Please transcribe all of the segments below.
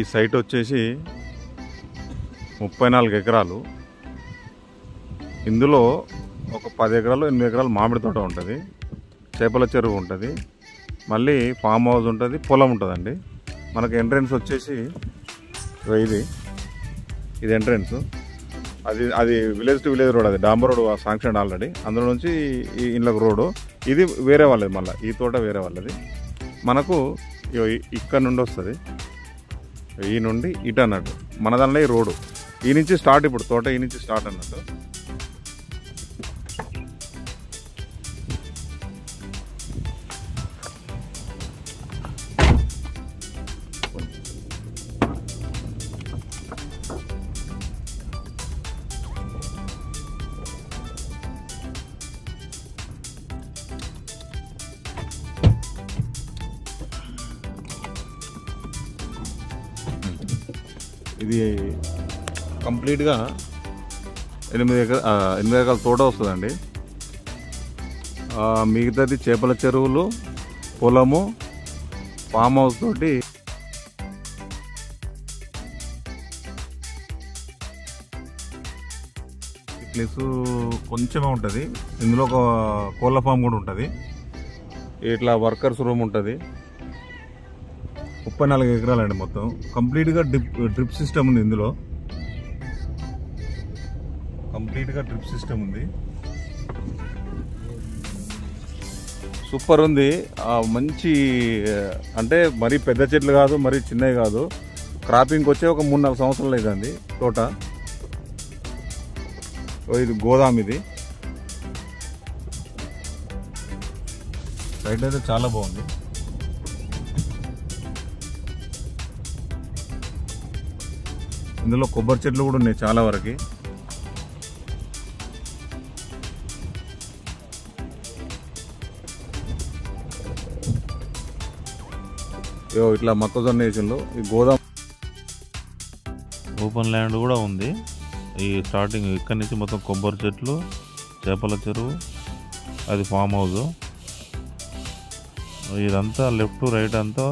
ఈ సైట్ వచ్చేసి 34 ఎకరాలు. ఇందులో ఒక 10 ఎకరాలు 8 ఎకరాలు మామిడి తోట ఉంటుంది, చేపల చెరువు ఉంటుంది, మళ్ళీ ఫామ్ హౌస్ ఉంటుంది, పొలం ఉంటుందండి. మనకు ఎంట్రెన్స్ వచ్చేసి ఇది ఎంట్రెన్స్. అది విలేజ్ టు విలేజ్ రోడ్, అది డాంబర్ రోడ్ శాంక్షన్ ఆల్రెడీ. అందులో నుంచి ఈ ఇళ్ళకు రోడ్డు, ఇది వేరే వాళ్ళది, మళ్ళీ ఈ తోట వేరే వాళ్ళది. మనకు ఇక్కడ నుండి వస్తుంది, ఈ నుండి ఇటు అన్నట్టు. మన దానిలో ఈ రోడ్డు ఈ నుంచి స్టార్ట్, ఇప్పుడు తోట ఈ నుంచి స్టార్ట్ అన్నట్టు. ఇది కంప్లీట్గా 8 ఎకరాల తోట వస్తుందండి. మిగతాది చేపల చెరువులు, పొలము, ఫామ్ హౌస్ తోటి ప్లేస్ కొంచెమే ఉంటుంది. ఇందులో ఒక కోళ్ళ ఫామ్ కూడా ఉంటుంది, ఇట్లా వర్కర్స్ రూమ్ ఉంటుంది. 34 ఎకరాలండి మొత్తం. కంప్లీట్గా డ్రిప్ సిస్టమ్ ఉంది ఇందులో, కంప్లీట్గా డ్రిప్ సిస్టమ్ ఉంది. సూపర్ ఉంది. మంచి అంటే మరీ పెద్ద చెట్లు కాదు, మరీ చిన్నవి కాదు. క్రాపింగ్కి వచ్చే ఒక 3-4 సంవత్సరాలు అవుతుంది తోట. ఇది గోదాం, ఇది సైడ్ అయితే చాలా బాగుంది. ఇందులో కొబ్బరి చెట్లు కూడా ఉన్నాయి చాలా వరకు. ఇట్లా మొక్కజొన్న వేసిండ్రు. ఈ గోదాం ఓపెన్ ల్యాండ్ కూడా ఉంది. ఈ స్టార్టింగ్ ఇక్కడ నుంచి మొత్తం కొబ్బరి చెట్లు, చేపల చెరువు, అది ఫామ్ హౌస్. ఇదంతా లెఫ్ట్ రైట్ అంతా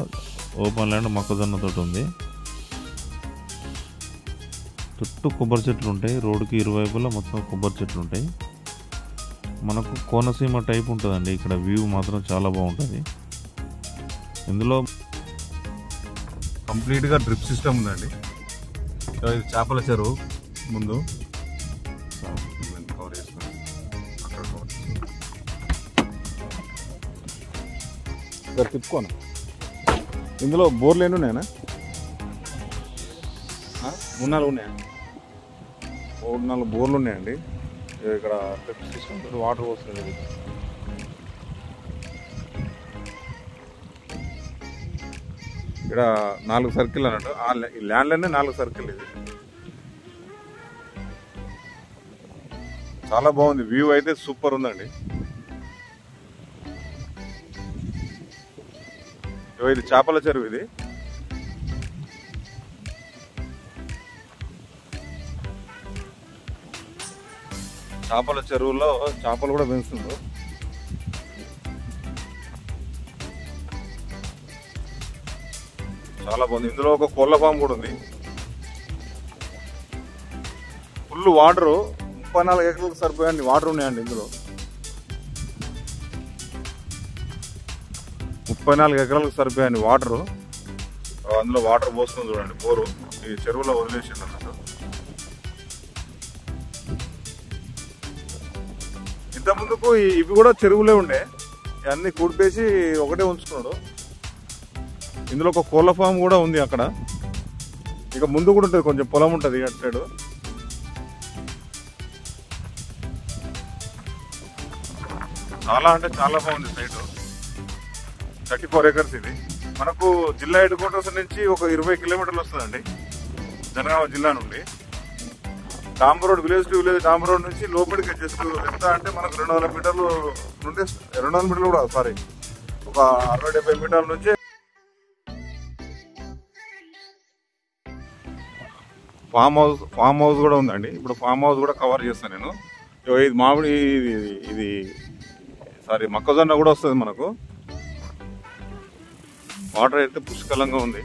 ఓపెన్ ల్యాండ్ మొక్కజొన్న తోటి ఉంది. చుట్టూ కొబ్బరి చెట్లు ఉంటాయి, రోడ్డుకి ఇరువైపులా మొత్తం కొబ్బరి చెట్లు ఉంటాయి. మనకు కోనసీమ టైప్ ఉంటుందండి ఇక్కడ. వ్యూ మాత్రం చాలా బాగుంటుంది. ఇందులో కంప్లీట్గా డ్రిప్ సిస్టమ్ ఉందండి. ఇది చేపల చెరువు ముందు కవర్ చేసుకుని అక్కడ ఇక్కడ తిప్పుకోను. ఇందులో బోర్లు ఎన్ని ఉన్నాయన్నా? 3-4 ఉన్నాయా? 3-4 బోర్లు ఉన్నాయండి. ఇక్కడ డ్రిప్ సిస్టమ్ వాటర్ వస్తుంది. ఇక్కడ 4 సర్కిల్ అన్నట్టు. ఈ ల్యాండ్లోనే 4 సర్కిల్. ఇది చాలా బాగుంది. వ్యూ అయితే సూపర్ ఉందండి. ఇది చేపల చెరువు. ఇది చేపల చెరువులో చేపలు కూడా పెంచుతుండ్రు. చాలా బాగుంది. ఇందులో ఒక కోళ్ళ ఫామ్ కూడా ఉంది. ఫుల్ వాటరు, 34 ఎకరాలకు సరిపోయండి వాటర్ ఉన్నాయండి ఇందులో. 34 ఎకరాలకు సరిపోయండి వాటరు. అందులో వాటర్ పోస్తుంది చూడండి, బోరు ఈ చెరువులో వదిలేసింది అన్నట్టు. ఇంత ముందుకు ఇవి కూడా చెరువులే ఉండే, ఇవన్నీ కూడిపేసి ఒకటే ఉంచుకున్నాడు. ఇందులో ఒక కోళ్ళ ఫామ్ కూడా ఉంది అక్కడ. ఇక ముందు కూడా ఉంటుంది, కొంచెం పొలం ఉంటుంది అటు సైడు. చాలా అంటే చాలా బాగుంది సైటు. 34 ఎకర్స్ ఇది. మనకు జిల్లా హెడ్ క్వార్టర్స్ నుంచి ఒక 20 కిలోమీటర్లు వస్తుందండి జనగామ జిల్లా నుండి. డాంబర్ రోడ్, విలేజ్ టు విలేజ్ డాంబర్ రోడ్ నుంచి లోపలికి జస్ట్ ఎంత అంటే మనకు 200 మీటర్లు నుండి, 200 మీటర్లు కూడా సారీ, ఒక 60-70 మీటర్ల నుంచి ఫామ్ హౌస్ కూడా ఉందండి. ఇప్పుడు ఫామ్ హౌస్ కూడా కవర్ చేస్తాను నేను. ఇది మామిడి, ఇది సారీ మొక్కజొన్న కూడా వస్తుంది మనకు. వాటర్ అయితే పుష్కలంగా ఉంది.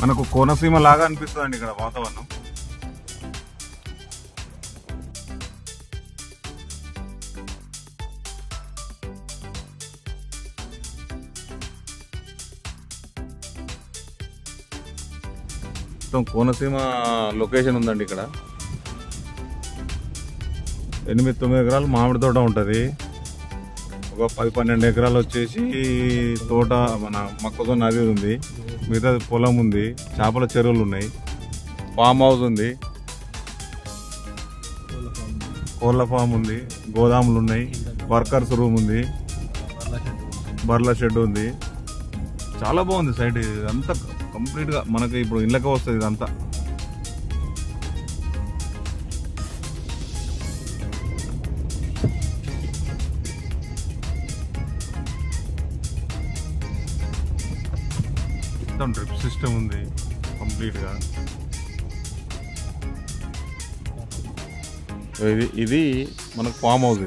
మనకు కోనసీమ లాగా అనిపిస్తుందండి ఇక్కడ వాతావరణం. మొత్తం కోనసీమ లొకేషన్ ఉందండి ఇక్కడ. 8-9 ఎకరాలు మామిడి తోట ఉంటుంది. ఒక 10-12 ఎకరాలు వచ్చేసి తోట మన మొక్కజొన్న అది ఉంది. మిగతా పొలం ఉంది, చేపల చెరువులు ఉన్నాయి, ఫామ్ హౌస్ ఉంది, కోళ్ళ ఫామ్ ఉంది, గోదాములు ఉన్నాయి, వర్కర్స్ రూమ్ ఉంది, బర్ల షెడ్ ఉంది. చాలా బాగుంది సైట్. ఇదంతా కంప్లీట్గా మనకి ఇప్పుడు ఇళ్ళకే వస్తుంది ఇదంతా. మొత్తం డ్రిప్ సిస్టమ్ ఉంది కంప్లీట్గా. ఇది మనకు ఫామ్ హౌస్.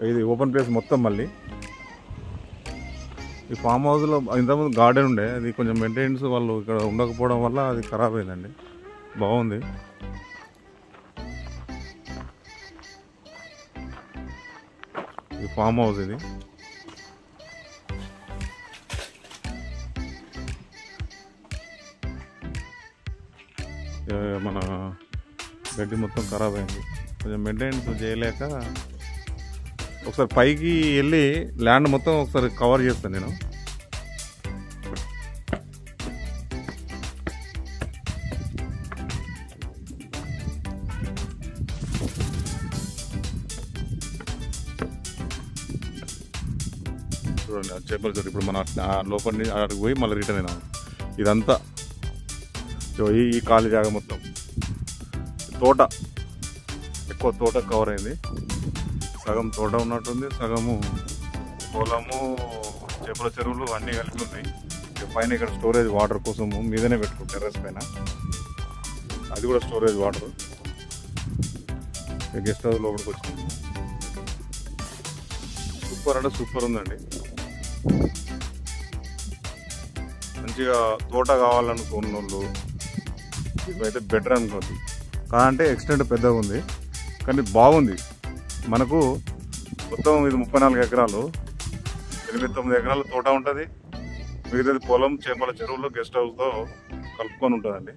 ఇది ఓపెన్ ప్లేస్ మొత్తం. మళ్ళీ ఈ ఫామ్ హౌస్లో ఇంతకుముందు గార్డెన్ ఉండే, అది కొంచెం మెయింటెనెన్స్ వాళ్ళు ఇక్కడ ఉండకపోవడం వల్ల అది ఖరాబ్ అయిందండి. బాగుంది. ఈ ఫామ్ హౌస్ ఇది. మన గడ్డి మొత్తం ఖరాబ్ అయింది, కొంచెం మెయింటెనెన్స్ చేయలేక ఒకసారి పైకి వెళ్ళి ల్యాండ్ మొత్తం ఒకసారి కవర్ చేస్తాను నేను. చూడండి ఆ చేపల చోటు. ఇప్పుడు మన లోపల నుంచి అక్కడికి పోయి మళ్ళీ రిటర్న్ అయినా. ఇదంతా ఈ ఖాళీ జాగా మొత్తం తోట, ఎక్కువ తోట కవర్ అయింది. సగం తోట ఉన్నట్టుంది, సగము పొలము, చేపల చెరువులు అన్నీ కలిపి ఉన్నాయి. పైన ఇక్కడ స్టోరేజ్ వాటర్ కోసము మీదనే పెట్టుకుంటారు టెర్రస్ పైన. అది కూడా స్టోరేజ్ వాటర్. గెస్ట్ హౌస్ లోపలికి వచ్చింది. సూపర్ అంటే సూపర్ ఉందండి. మంచిగా తోట కావాలనుకున్న వాళ్ళు ఇవైతే బెటర్ అనుకోండి. కాదంటే ఎక్స్టెంట్ పెద్దగా ఉంది కానీ బాగుంది. మనకు మొత్తం ఇది 34 ఎకరాలు, 8-9 ఎకరాల తోట ఉంటుంది. మిగతాది పొలం, చేపల చెరువులు, గెస్ట్ హౌస్తో కలుపుకొని ఉంటుందండి.